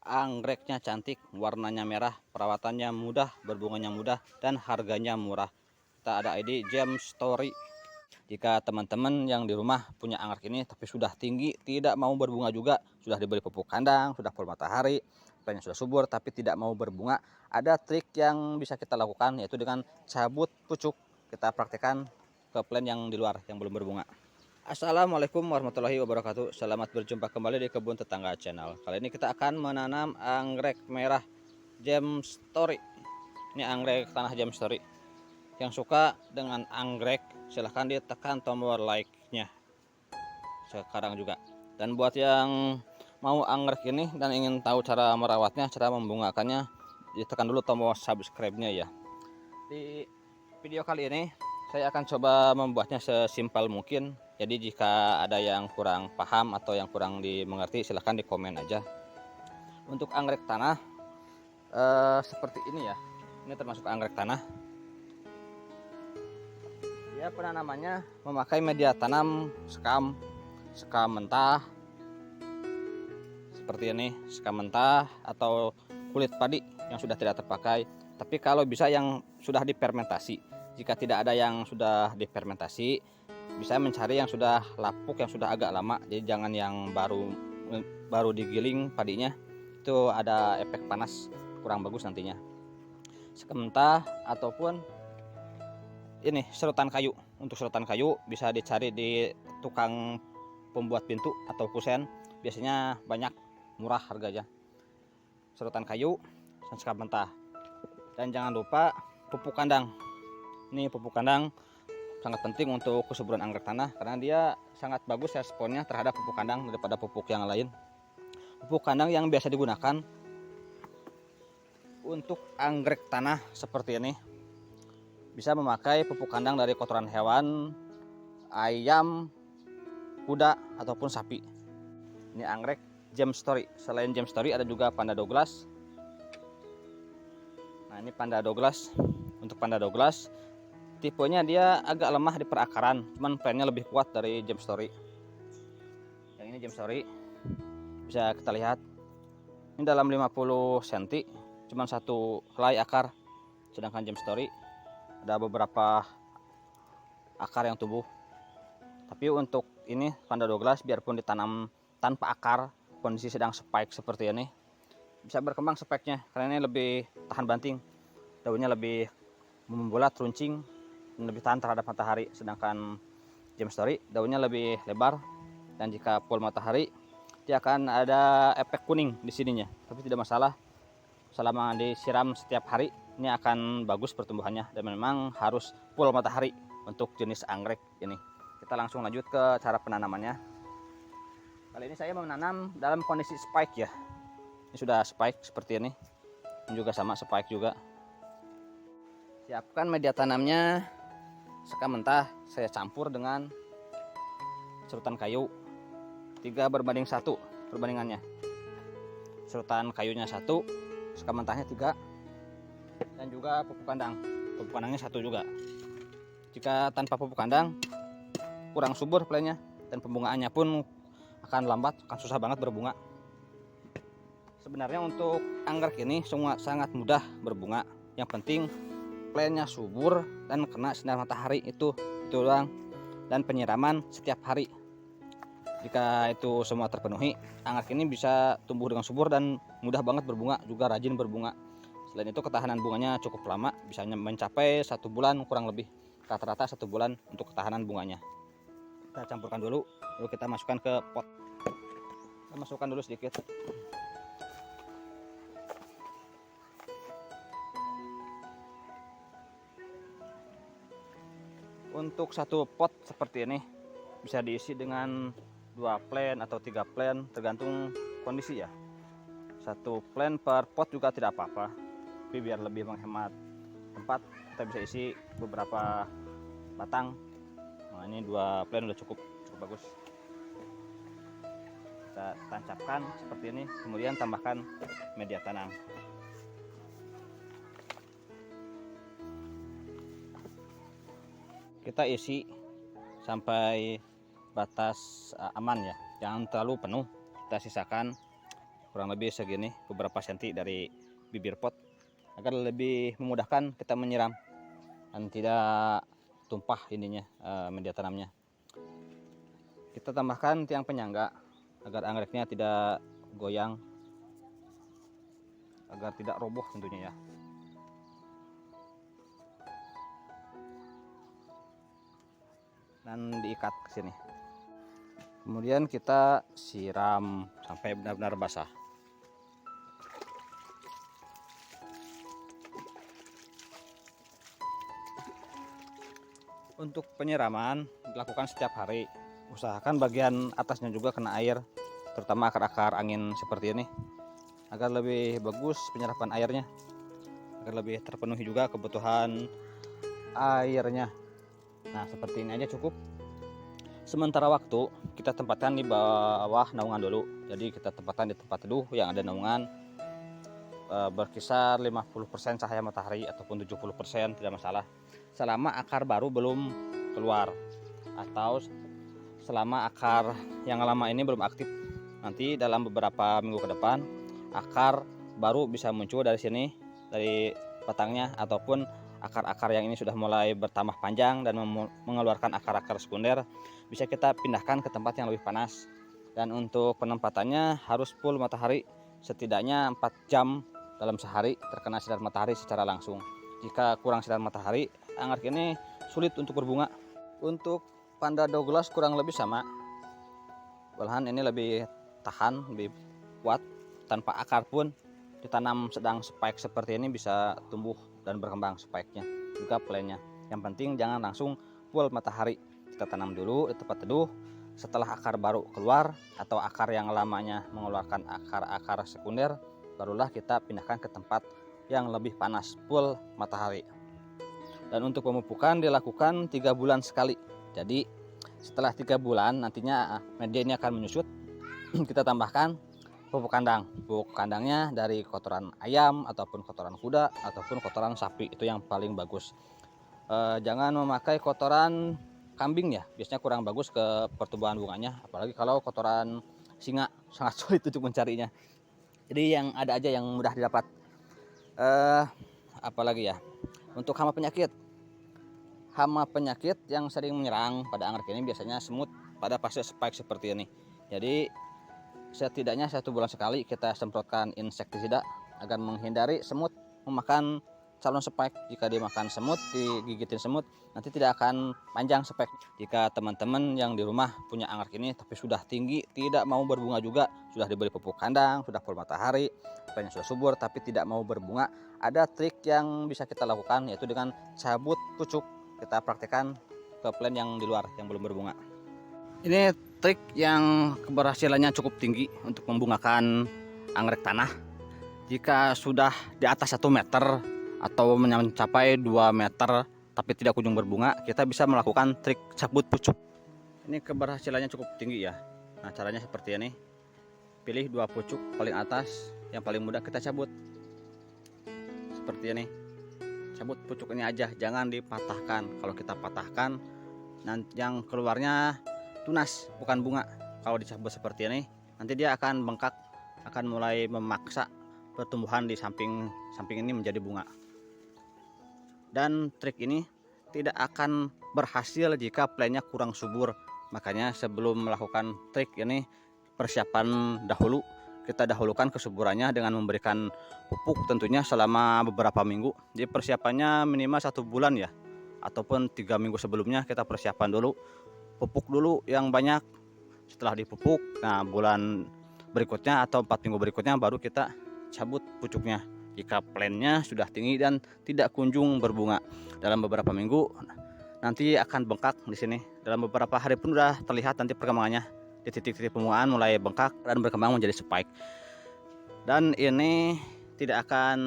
Anggreknya cantik, warnanya merah, perawatannya mudah, berbunganya mudah, dan harganya murah. Kita ada ID Gem Story. Jika teman-teman yang di rumah punya anggrek ini tapi sudah tinggi, tidak mau berbunga juga, sudah diberi pupuk kandang, sudah full matahari, plannya sudah subur tapi tidak mau berbunga, ada trik yang bisa kita lakukan, yaitu dengan cabut pucuk. Kita praktekkan ke plan yang di luar yang belum berbunga. Assalamualaikum warahmatullahi wabarakatuh. Selamat berjumpa kembali di Kebun Tetangga Channel. Kali ini kita akan menanam anggrek merah Gem Story. Ini anggrek tanah Gem Story. Yang suka dengan anggrek silahkan ditekan tombol like-nya sekarang juga. Dan buat yang mau anggrek ini dan ingin tahu cara merawatnya, cara membungakannya, ditekan dulu tombol subscribe-nya ya. Di video kali ini saya akan coba membuatnya sesimpel mungkin. Jadi jika ada yang kurang paham atau yang kurang dimengerti, silahkan di komen aja. Untuk anggrek tanah seperti ini ya. Ini termasuk anggrek tanah. Dia penanamannya memakai media tanam sekam mentah. Seperti ini, sekam mentah atau kulit padi yang sudah tidak terpakai. Tapi kalau bisa yang sudah difermentasi. Jika tidak ada yang sudah difermentasi, bisa mencari yang sudah lapuk, yang sudah agak lama. Jadi jangan yang baru digiling padinya, itu ada efek panas, kurang bagus nantinya. Sekam mentah ataupun ini serutan kayu. Untuk serutan kayu bisa dicari di tukang pembuat pintu atau kusen, biasanya banyak, murah harganya. Serutan kayu dan sekam mentah. Dan jangan lupa pupuk kandang. Ini pupuk kandang sangat penting untuk kesuburan anggrek tanah karena dia sangat bagus responnya terhadap pupuk kandang daripada pupuk yang lain. Pupuk kandang yang biasa digunakan untuk anggrek tanah seperti ini bisa memakai pupuk kandang dari kotoran hewan, ayam, kuda ataupun sapi. Ini anggrek Gem Story. Selain Gem Story ada juga Panda Douglas. Nah, ini Panda Douglas. Untuk Panda Douglas tipenya dia agak lemah di perakaran, cuman plannya lebih kuat dari Gem Story. Yang ini Gem Story, bisa kita lihat ini dalam 50 cm, cuman satu helai akar. Sedangkan Gem Story ada beberapa akar yang tumbuh. Tapi untuk ini Panda Douglas, biarpun ditanam tanpa akar, kondisi sedang spike seperti ini, bisa berkembang spike-nya karena ini lebih tahan banting, daunnya lebih membulat, runcing, dan lebih tahan terhadap matahari. Sedangkan Gem Story daunnya lebih lebar, dan jika full matahari dia akan ada efek kuning di sininya. Tapi tidak masalah, selama disiram setiap hari ini akan bagus pertumbuhannya. Dan memang harus full matahari untuk jenis anggrek ini. Kita langsung lanjut ke cara penanamannya. Kali ini saya menanam dalam kondisi spike ya. Ini sudah spike seperti ini. Ini juga sama spike juga. Siapkan media tanamnya. Sekam mentah saya campur dengan serutan kayu 3:1 perbandingannya. Serutan kayunya 1, sekam mentahnya 3, dan juga pupuk kandang. Pupuk kandangnya 1 juga. Jika tanpa pupuk kandang kurang subur plannya, dan pembungaannya pun akan lambat, akan susah banget berbunga. Sebenarnya untuk anggrek ini semua sangat mudah berbunga. Yang penting plannya subur dan kena sinar matahari, itu doang, dan penyiraman setiap hari. Jika itu semua terpenuhi, anggrek ini bisa tumbuh dengan subur dan mudah banget berbunga, juga rajin berbunga. Selain itu ketahanan bunganya cukup lama, bisa mencapai 1 bulan kurang lebih. Rata-rata 1 bulan untuk ketahanan bunganya. Kita campurkan dulu, lalu kita masukkan ke pot. Kita masukkan dulu sedikit. Untuk 1 pot seperti ini bisa diisi dengan 2 plant atau 3 plant, tergantung kondisi ya. 1 plant per pot juga tidak apa-apa, tapi biar lebih menghemat tempat, kita bisa isi beberapa batang. Nah, ini 2 plant udah cukup bagus. Kita tancapkan seperti ini, kemudian tambahkan media tanam. Kita isi sampai batas aman ya, jangan terlalu penuh. Kita sisakan kurang lebih segini, beberapa senti dari bibir pot, agar lebih memudahkan kita menyiram dan tidak tumpah ininya media tanamnya. Kita tambahkan tiang penyangga agar anggreknya tidak goyang, agar tidak roboh tentunya ya. Dan diikat ke sini. Kemudian kita siram sampai benar-benar basah. Untuk penyiraman dilakukan setiap hari. Usahakan bagian atasnya juga kena air, terutama akar-akar angin seperti ini, agar lebih bagus penyerapan airnya, agar lebih terpenuhi juga kebutuhan airnya. Nah, seperti ini aja cukup. Sementara waktu kita tempatkan di bawah naungan dulu. Jadi kita tempatkan di tempat teduh yang ada naungan, berkisar 50% cahaya matahari ataupun 70% tidak masalah, selama akar baru belum keluar atau selama akar yang lama ini belum aktif. Nanti dalam beberapa minggu ke depan akar baru bisa muncul dari sini, dari batangnya, ataupun akar-akar yang ini sudah mulai bertambah panjang dan mengeluarkan akar-akar sekunder, bisa kita pindahkan ke tempat yang lebih panas. Dan untuk penempatannya harus full matahari, setidaknya 4 jam dalam sehari terkena sinar matahari secara langsung. Jika kurang sinar matahari, anggrek ini sulit untuk berbunga. Untuk Vanda Douglas kurang lebih sama, malahan ini lebih tahan, lebih kuat. Tanpa akar pun ditanam sedang spike seperti ini bisa tumbuh dan berkembang spike-nya, juga plannya. Yang penting jangan langsung full matahari. Kita tanam dulu di tempat teduh. Setelah akar baru keluar atau akar yang lamanya mengeluarkan akar-akar sekunder, barulah kita pindahkan ke tempat yang lebih panas, full matahari. Dan untuk pemupukan dilakukan 3 bulan sekali. Jadi setelah 3 bulan nantinya media ini akan menyusut. Kita tambahkan pupuk kandang. Pupuk kandangnya dari kotoran ayam ataupun kotoran kuda ataupun kotoran sapi, itu yang paling bagus. Jangan memakai kotoran kambing ya, biasanya kurang bagus ke pertumbuhan bunganya, apalagi kalau kotoran singa sangat sulit untuk mencarinya. Jadi yang ada aja yang mudah didapat. Apalagi ya, untuk hama penyakit yang sering menyerang pada anggrek ini biasanya semut pada fase spike seperti ini. Jadi setidaknya 1 bulan sekali kita semprotkan insektisida agar menghindari semut memakan calon spike. Jika dimakan semut, digigitin semut, nanti tidak akan panjang spike. Jika teman-teman yang di rumah punya anggrek ini tapi sudah tinggi, tidak mau berbunga juga, sudah diberi pupuk kandang, sudah full matahari, plannya sudah subur tapi tidak mau berbunga, ada trik yang bisa kita lakukan, yaitu dengan cabut pucuk. Kita praktekkan ke plan yang di luar yang belum berbunga. Ini trik yang keberhasilannya cukup tinggi untuk membungakan anggrek tanah. Jika sudah di atas 1 meter atau mencapai 2 meter tapi tidak kunjung berbunga, kita bisa melakukan trik cabut pucuk. Ini keberhasilannya cukup tinggi ya. Nah, caranya seperti ini. Pilih 2 pucuk paling atas, yang paling mudah kita cabut. Seperti ini. Cabut pucuk ini aja, jangan dipatahkan. Kalau kita patahkan, nanti yang keluarnya tunas, bukan bunga. Kalau dicabut seperti ini, nanti dia akan bengkak, akan mulai memaksa pertumbuhan di samping ini menjadi bunga. Dan trik ini tidak akan berhasil jika plannya kurang subur. Makanya sebelum melakukan trik ini, persiapan dahulu. Kita dahulukan kesuburannya dengan memberikan pupuk tentunya selama beberapa minggu. Jadi persiapannya minimal 1 bulan ya, ataupun 3 minggu sebelumnya kita persiapan dulu. Pupuk dulu yang banyak. Setelah dipupuk, nah bulan berikutnya atau 4 minggu berikutnya baru kita cabut pucuknya. Jika plannya sudah tinggi dan tidak kunjung berbunga, dalam beberapa minggu nanti akan bengkak di sini. Dalam beberapa hari pun sudah terlihat nanti perkembangannya. Di titik-titik pembungaan mulai bengkak dan berkembang menjadi spike. Dan ini tidak akan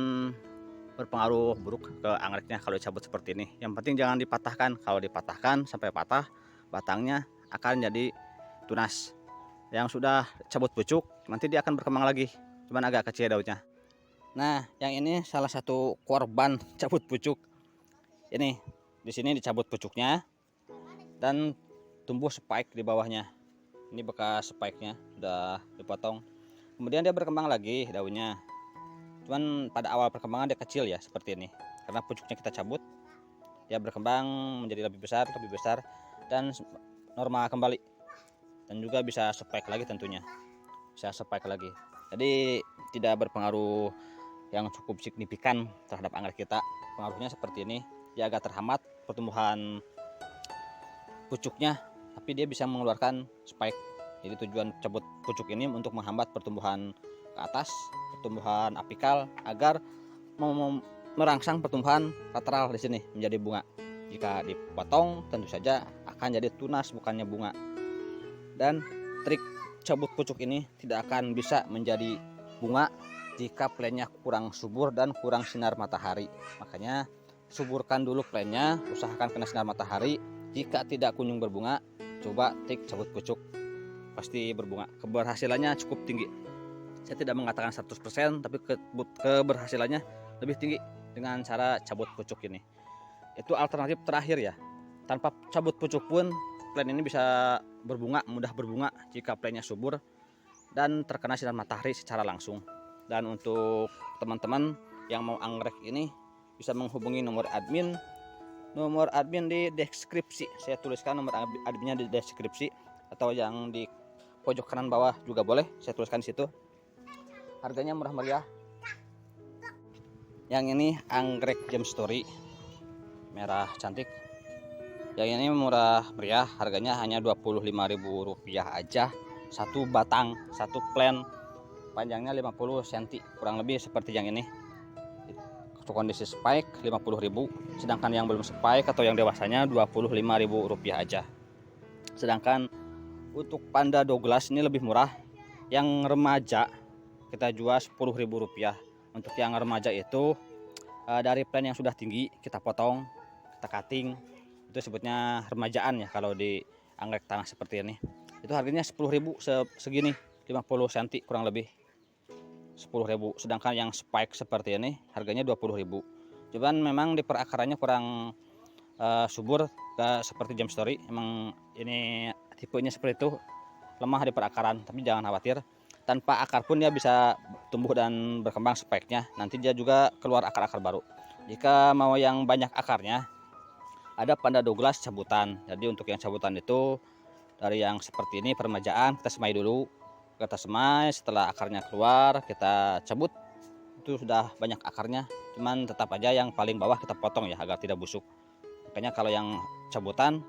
berpengaruh buruk ke anggreknya kalau dicabut seperti ini. Yang penting jangan dipatahkan. Kalau dipatahkan sampai patah, batangnya akan jadi tunas. Yang sudah cabut pucuk nanti dia akan berkembang lagi, cuman agak kecil daunnya. Nah, yang ini salah satu korban cabut pucuk. Ini di sini dicabut pucuknya dan tumbuh spike di bawahnya. Ini bekas spike-nya udah dipotong. Kemudian dia berkembang lagi daunnya, cuman pada awal perkembangan dia kecil ya seperti ini, karena pucuknya kita cabut, dia berkembang menjadi lebih besar dan normal kembali, dan juga bisa spike lagi tentunya, bisa spike lagi. Jadi tidak berpengaruh yang cukup signifikan terhadap anggrek kita. Pengaruhnya seperti ini, dia agak terhambat pertumbuhan pucuknya, tapi dia bisa mengeluarkan spike. Jadi tujuan cabut pucuk ini untuk menghambat pertumbuhan ke atas, pertumbuhan apikal, agar merangsang pertumbuhan lateral di sini menjadi bunga. Jika dipotong tentu saja akan jadi tunas bukannya bunga. Dan trik cabut pucuk ini tidak akan bisa menjadi bunga jika plannya kurang subur dan kurang sinar matahari. Makanya suburkan dulu plannya, usahakan kena sinar matahari. Jika tidak kunjung berbunga, coba trik cabut pucuk, pasti berbunga. Keberhasilannya cukup tinggi. Saya tidak mengatakan 100%, tapi keberhasilannya lebih tinggi dengan cara cabut pucuk ini. Itu alternatif terakhir ya. Tanpa cabut pucuk pun plant ini bisa berbunga, mudah berbunga jika plantnya subur dan terkena sinar matahari secara langsung. Dan untuk teman-teman yang mau anggrek ini bisa menghubungi nomor admin di deskripsi. Saya tuliskan nomor adminnya di deskripsi, atau yang di pojok kanan bawah juga boleh, saya tuliskan di situ. Harganya murah meriah. Yang ini anggrek Gem Story merah cantik. Yang ini murah meriah, harganya hanya Rp25.000 aja. Satu batang, satu plant, panjangnya 50 cm kurang lebih seperti yang ini. Untuk kondisi spike 50.000, sedangkan yang belum spike atau yang dewasanya Rp25.000 aja. Sedangkan untuk Panda Douglas ini lebih murah. Yang remaja kita jual Rp10.000. Untuk yang remaja itu dari plant yang sudah tinggi kita potong, kita cutting, itu sebutnya remajaan ya kalau di anggrek tanah seperti ini. Itu harganya 10.000 segini, 50 cm kurang lebih 10.000. Sedangkan yang spike seperti ini harganya 20.000. Cuman memang di perakarannya kurang subur, gak seperti Gem Story. Emang ini tipenya seperti itu, lemah di perakaran, tapi jangan khawatir. Tanpa akar pun dia bisa tumbuh dan berkembang spike-nya. Nanti dia juga keluar akar-akar baru. Jika mau yang banyak akarnya, ada Panda Douglas cabutan. Jadi untuk yang cabutan itu dari yang seperti ini permajaan, kita semai dulu. Kita semai, setelah akarnya keluar kita cabut. Itu sudah banyak akarnya. Cuman tetap aja yang paling bawah kita potong ya, agar tidak busuk. Makanya kalau yang cabutan,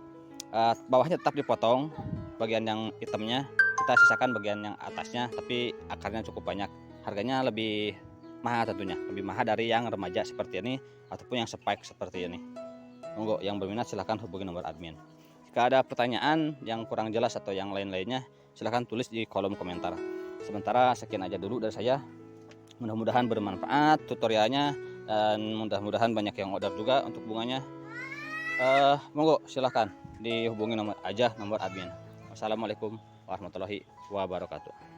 bawahnya tetap dipotong, bagian yang hitamnya kita sisakan bagian yang atasnya, tapi akarnya cukup banyak. Harganya lebih mahal tentunya, lebih mahal dari yang remaja seperti ini ataupun yang spike seperti ini. Monggo yang berminat silahkan hubungi nomor admin. Jika ada pertanyaan yang kurang jelas atau yang lain-lainnya, silahkan tulis di kolom komentar. Sementara sekian aja dulu dari saya. Mudah-mudahan bermanfaat tutorialnya, dan mudah-mudahan banyak yang order juga untuk bunganya. Monggo silahkan dihubungi nomor admin. Wassalamualaikum warahmatullahi wabarakatuh.